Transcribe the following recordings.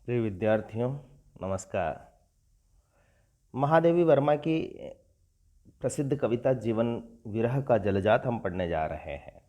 प्रिय विद्यार्थियों, नमस्कार। महादेवी वर्मा की प्रसिद्ध कविता जीवन विरह का जलजात हम पढ़ने जा रहे हैं।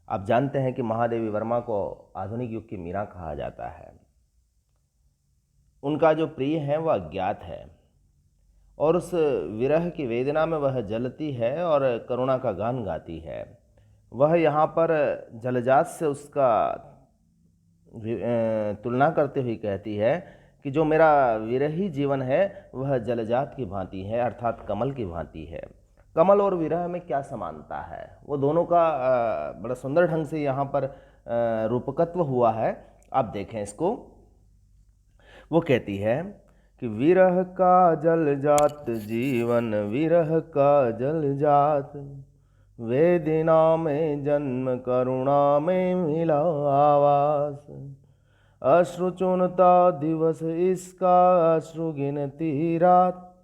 आप जानते हैं कि महादेवी वर्मा को आधुनिक युग की मीरा कहा जाता है। उनका जो प्रिय है वह अज्ञात है और उस विरह की वेदना में वह जलती है और करुणा का गान गाती है। वह यहाँ पर जलजात से उसका तुलना करते हुए कहती है कि जो मेरा विरही जीवन है वह जलजात की भांति है, अर्थात कमल की भांति है। कमल और विरह में क्या समानता है, वो दोनों का बड़ा सुंदर ढंग से यहाँ पर रूपकत्व हुआ है। आप देखें इसको। वो कहती है कि विरह का जलजात जीवन विरह का जलजात, वेदना में जन्म करुणा में मिला आवास, अश्रु चुनता दिवस इसका अश्रु गिनती रात,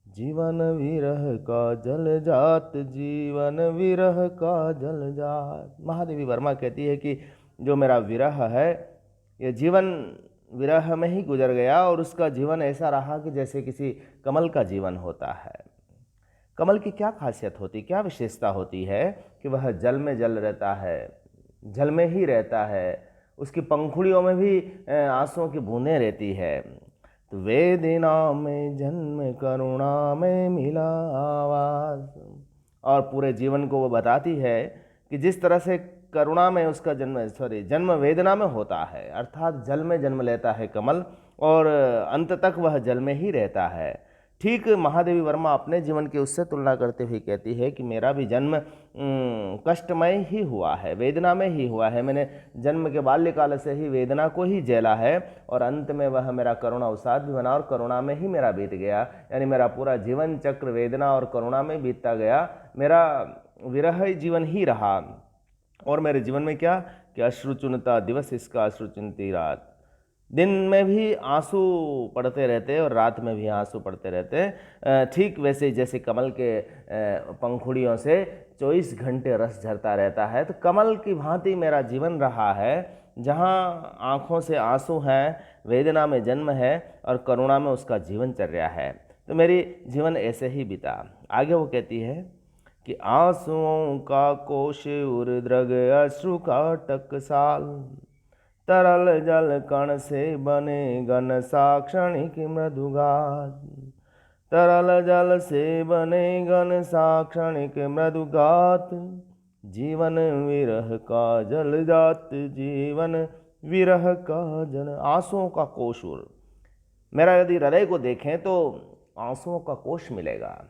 जीवन विरह का जलजात जीवन विरह का जलजात। महादेवी वर्मा कहती है कि जो मेरा विरह है ये जीवन विरह में ही गुजर गया और उसका जीवन ऐसा रहा कि जैसे किसी कमल का जीवन होता है। कमल की क्या खासियत होती, क्या विशेषता होती है कि वह जल में जल रहता है, जल में ही रहता है, उसकी पंखुड़ियों में भी आंसुओं की बूंदें रहती है। तो वेदना में जन्म करुणा में मिला आवाज, और पूरे जीवन को वो बताती है कि जिस तरह से करुणा में उसका जन्म वेदना में होता है, अर्थात जल में जन्म लेता है कमल और अंत तक वह जल में ही रहता है। ठीक महादेवी वर्मा अपने जीवन की उससे तुलना करते हुए कहती है कि मेरा भी जन्म कष्टमय ही हुआ है, वेदना में ही हुआ है। मैंने जन्म के बाल्यकाल से ही वेदना को ही झेला है और अंत में वह मेरा करुणा अवसाद भी बना और करुणा में ही मेरा बीत गया। यानी मेरा पूरा जीवन चक्र वेदना और करुणा में बीतता गया, मेरा विरह जीवन ही रहा। और मेरे जीवन में क्या कि अश्रु चुनता दिवस इसका अश्रु चुनती रात, दिन में भी आंसू पड़ते रहते और रात में भी आंसू पड़ते रहते। ठीक वैसे जैसे कमल के पंखुड़ियों से 24 घंटे रस झरता रहता है, तो कमल की भांति मेरा जीवन रहा है, जहाँ आँखों से आंसू हैं, वेदना में जन्म है और करुणा में उसका जीवन चल रहा है। तो मेरी जीवन ऐसे ही बीता। आगे वो कहती है कि आंसुओं का कोश उर्द्रग अश्रु का टकसाल, तरल जल कण से बने घन सा क्षणिक मृदुगात, तरल जल से बने घन सा क्षणिक मृदुगात, जीवन विरह का जलजात जीवन विरह का जल। आंसुओं का कोशुर, मेरा यदि हृदय को देखें तो आंसुओं का कोश मिलेगा।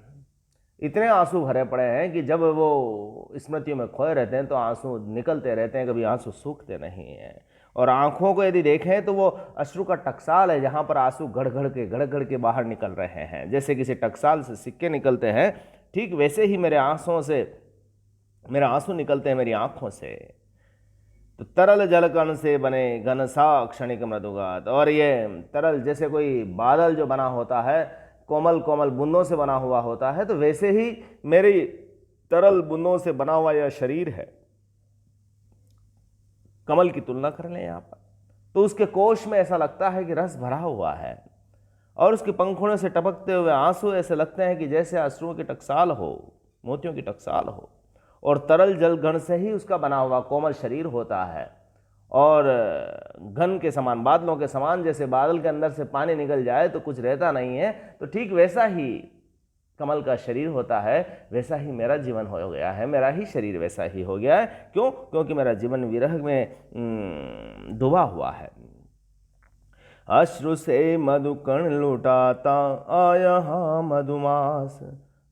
इतने आंसू भरे पड़े हैं कि जब वो स्मृतियों में खोए रहते हैं तो आंसू निकलते रहते हैं, कभी आंसू सूखते नहीं हैं। और आंखों को यदि देखें तो वो अश्रु का टकसाल है, जहाँ पर आंसू गड़ के बाहर निकल रहे हैं, जैसे किसी टकसाल से सिक्के निकलते हैं। ठीक वैसे ही मेरे आंसू निकलते हैं मेरी आंखों से। तो तरल जलकण से बने घन सा क्षणिक मृदुगात, और ये तरल जैसे कोई बादल जो बना होता है, कोमल कोमल बूंदों से बना हुआ होता है, तो वैसे ही मेरी तरल बूंदों से बना हुआ यह शरीर है। कमल की तुलना कर लें यहाँ पर, तो उसके कोश में ऐसा लगता है कि रस भरा हुआ है और उसके पंखुड़ों से टपकते हुए आंसू ऐसे लगते हैं कि जैसे अश्रुओं की टकसाल हो, मोतियों की टकसाल हो। और तरल जल घन से ही उसका बना हुआ कोमल शरीर होता है और घन के समान, बादलों के समान, जैसे बादल के अंदर से पानी निकल जाए तो कुछ रहता नहीं है, तो ठीक वैसा ही कमल का शरीर होता है, वैसा ही मेरा जीवन हो गया है, मेरा ही शरीर वैसा ही हो गया है। क्यों? क्योंकि मेरा जीवन विरह में डूबा हुआ है। अश्रु से मधुकण लुटाता आया हाँ मधुमास,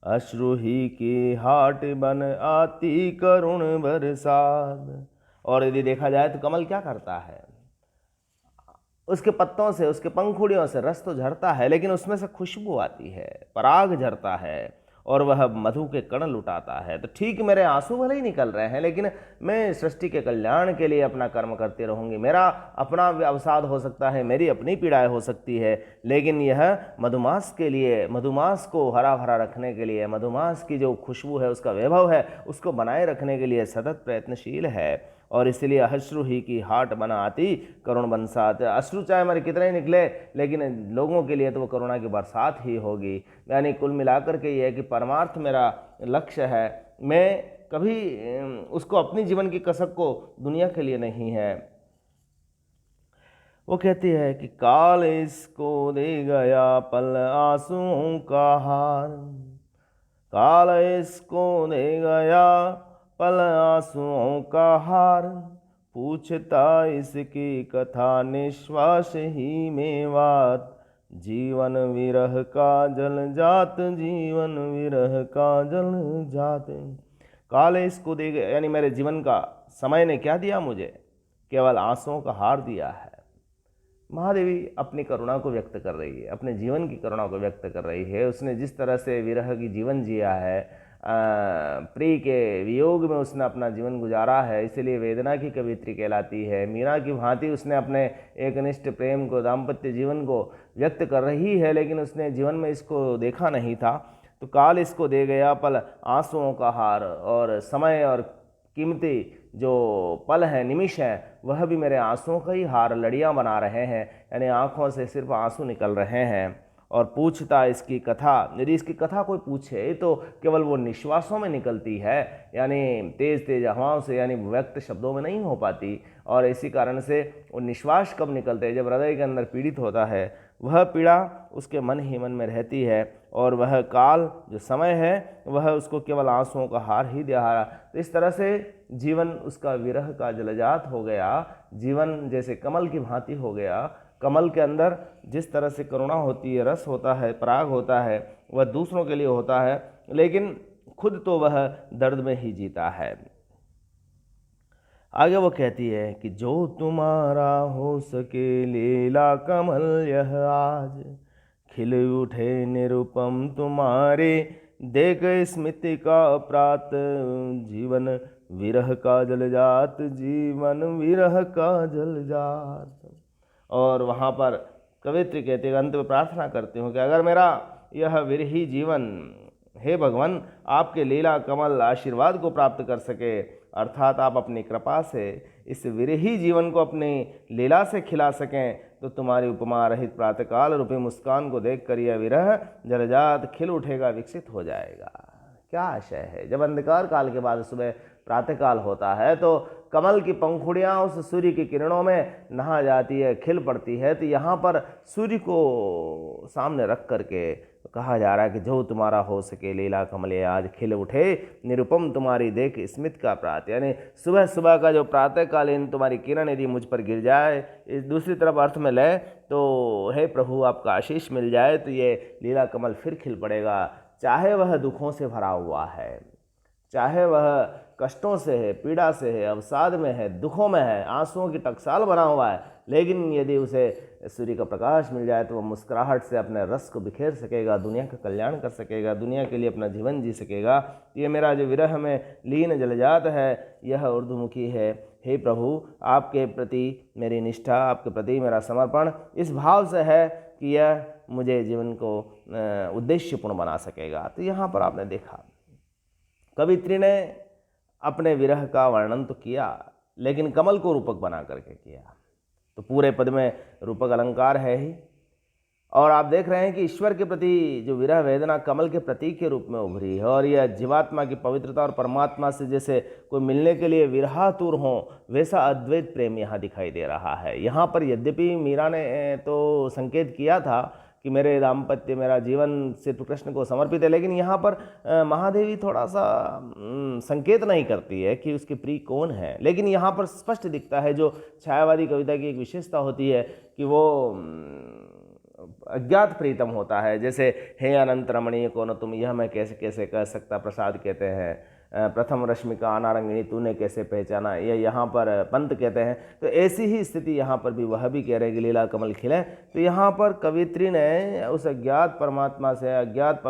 अश्रु ही की हाट बन आती करुण बरसात। और यदि देखा जाए तो कमल क्या करता है, उसके पत्तों से, उसके पंखुड़ियों से रस तो झरता है, लेकिन उसमें से खुशबू आती है, पराग झरता है और वह मधु के कण लुटाता है। तो ठीक मेरे आंसू भले ही निकल रहे हैं, लेकिन मैं सृष्टि के कल्याण के लिए अपना कर्म करती रहूंगी। मेरा अपना अवसाद हो सकता है, मेरी अपनी पीड़ाएं हो सकती है, लेकिन यह मधुमास के लिए, मधुमास को हरा भरा रखने के लिए, मधुमास की जो खुशबू है, उसका वैभव है, उसको बनाए रखने के लिए सतत प्रयत्नशील है। और इसलिए अश्रु ही की हाट बना आती करुण बरसात। अश्रु चाहे हमारे कितने ही निकले, लेकिन लोगों के लिए तो वो करुणा की बरसात ही होगी। यानी कुल मिलाकर के ये है कि परमार्थ मेरा लक्ष्य है, मैं कभी उसको अपनी जीवन की कसक को दुनिया के लिए नहीं है। वो कहती है कि काल इसको दे गया पल आंसुओं का हार, काल इसको दे गया पल आंसुओं का हार, पूछता इसकी कथा निश्वास ही में बात, जीवन विरह का जल जात, जीवन विरह का जल जात। काल इसको दे गया, यानी मेरे जीवन का समय ने क्या दिया मुझे, केवल आंसुओं का हार दिया है। महादेवी अपनी करुणा को व्यक्त कर रही है, अपने जीवन की करुणा को व्यक्त कर रही है। उसने जिस तरह से विरह की जीवन जिया है, प्रिय के वियोग में उसने अपना जीवन गुजारा है, इसलिए वेदना की कवित्री कहलाती है। मीरा की भांति उसने अपने एकनिष्ठ प्रेम को, दाम्पत्य जीवन को व्यक्त कर रही है, लेकिन उसने जीवन में इसको देखा नहीं था। तो काल इसको दे गया पल आंसुओं का हार, और समय और कीमती जो पल हैं, निमिष हैं, वह भी मेरे आंसुओं का ही हार, लड़ियां बना रहे हैं, यानी आंखों से सिर्फ आंसू निकल रहे हैं। और पूछता इसकी कथा, यदि इसकी कथा कोई पूछे तो केवल वो निश्वासों में निकलती है, यानी तेज तेज हवाओं से, यानी व्यक्त शब्दों में नहीं हो पाती। और इसी कारण से वो निश्वास कब निकलते हैं, जब हृदय के अंदर पीड़ित होता है, वह पीड़ा उसके मन ही मन में रहती है, और वह काल जो समय है वह उसको केवल आंसुओं का हार ही दिया। तो इस तरह से जीवन उसका विरह का जलजात हो गया, जीवन जैसे कमल की भांति हो गया। कमल के अंदर जिस तरह से करुणा होती है, रस होता है, पराग होता है, वह दूसरों के लिए होता है, लेकिन खुद तो वह दर्द में ही जीता है। आगे वो कहती है कि जो तुम्हारा हो सके लीला कमल यह आज, खिल उठे निरुपम तुम्हारे देख स्मृति का प्रात, जीवन विरह का जलजात, जीवन विरह का जलजात। और वहाँ पर कवित्री कहते हैं, अंत में प्रार्थना करती हूँ कि अगर मेरा यह विरही जीवन, हे भगवान, आपके लीला कमल आशीर्वाद को प्राप्त कर सके, अर्थात आप अपनी कृपा से इस विरही जीवन को अपनी लीला से खिला सकें, तो तुम्हारी उपमा रहित प्रातःकाल रूपी मुस्कान को देखकर यह विरह जलजात खिल उठेगा, विकसित हो जाएगा। क्या आशय है, जब अंधकार काल के बाद सुबह प्रातःकाल होता है तो कमल की पंखुड़ियाँ उस सूर्य की किरणों में नहा जाती है, खिल पड़ती है। तो यहाँ पर सूर्य को सामने रख करके कहा जा रहा है कि जो तुम्हारा हो सके लीला कमले आज, खिल उठे निरुपम तुम्हारी देख स्मित का प्रात, यानी सुबह सुबह का जो प्रातःकालीन तुम्हारी किरण यदि मुझ पर गिर जाए, इस दूसरी तरफ अर्थ में ले तो हे प्रभु आपका आशीष मिल जाए, तो ये लीला कमल फिर खिल पड़ेगा। चाहे वह दुखों से भरा हुआ है, चाहे वह कष्टों से है, पीड़ा से है, अवसाद में है, दुखों में है, आंसुओं की टकसाल बना हुआ है, लेकिन यदि उसे सूर्य का प्रकाश मिल जाए तो वह मुस्कुराहट से अपने रस को बिखेर सकेगा, दुनिया का कल्याण कर सकेगा, दुनिया के लिए अपना जीवन जी सकेगा। ये मेरा जो विरह में लीन जलजात है, यह ऊर्ध्वमुखी है। हे प्रभु, आपके प्रति मेरी निष्ठा, आपके प्रति मेरा समर्पण इस भाव से है कि यह मुझे जीवन को उद्देश्यपूर्ण बना सकेगा। तो यहाँ पर आपने देखा, कवित्री ने अपने विरह का वर्णन तो किया, लेकिन कमल को रूपक बना करके किया। तो पूरे पद में रूपक अलंकार है ही, और आप देख रहे हैं कि ईश्वर के प्रति जो विरह वेदना कमल के प्रतीक के रूप में उभरी है, और यह जीवात्मा की पवित्रता और परमात्मा से जैसे कोई मिलने के लिए विरहातुर हो, वैसा अद्वैत प्रेम यहाँ दिखाई दे रहा है। यहाँ पर यद्यपि मीरा ने तो संकेत किया था कि मेरे दाम्पत्य, मेरा जीवन सिर्फ कृष्ण को समर्पित है, लेकिन यहाँ पर महादेवी थोड़ा सा संकेत नहीं करती है कि उसके प्रिय कौन है। लेकिन यहाँ पर स्पष्ट दिखता है, जो छायावादी कविता की एक विशेषता होती है कि वो अज्ञात प्रीतम होता है। जैसे हे अनंत रमणीय को न तुम, यह मैं कैसे कैसे कह सकता, प्रसाद कहते हैं, प्रथम रश्मिका अनारंगिणी तूने कैसे पहचाना, ये यहाँ पर पंत कहते हैं। तो ऐसी ही स्थिति यहाँ पर भी वह भी कह रहे हैं कि लीला कमल खिले। तो यहाँ पर कवित्री ने उस अज्ञात परमात्मा से, अज्ञात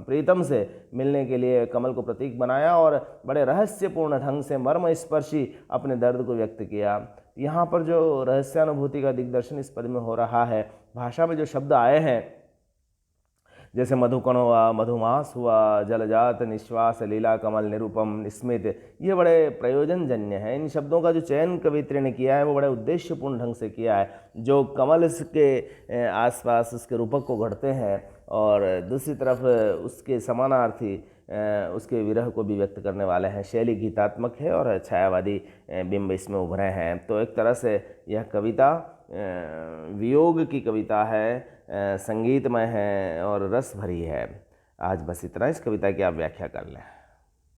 प्रीतम से मिलने के लिए कमल को प्रतीक बनाया, और बड़े रहस्यपूर्ण ढंग से मर्म स्पर्शी अपने दर्द को व्यक्त किया। यहाँ पर जो रहस्यानुभूति का दिग्दर्शन इस पद में हो रहा है, भाषा में जो शब्द आए हैं, जैसे मधुकण हुआ, मधुमास हुआ, जलजात, निश्वास, लीला, कमल, निरुपम, स्मित, ये बड़े प्रयोजनजन्य हैं। इन शब्दों का जो चयन कवित्री ने किया है वो बड़े उद्देश्यपूर्ण ढंग से किया है। जो कमल के आसपास उसके रूपक को घड़ते हैं और दूसरी तरफ उसके समानार्थी उसके विरह को भी व्यक्त करने वाले हैं। शैली गीतात्मक है और छायावादी बिंब इसमें उभरे हैं। तो एक तरह से यह कविता वियोग की कविता है, संगीतमय है और रस भरी है। आज बस इतना, इस कविता की आप व्याख्या कर लें।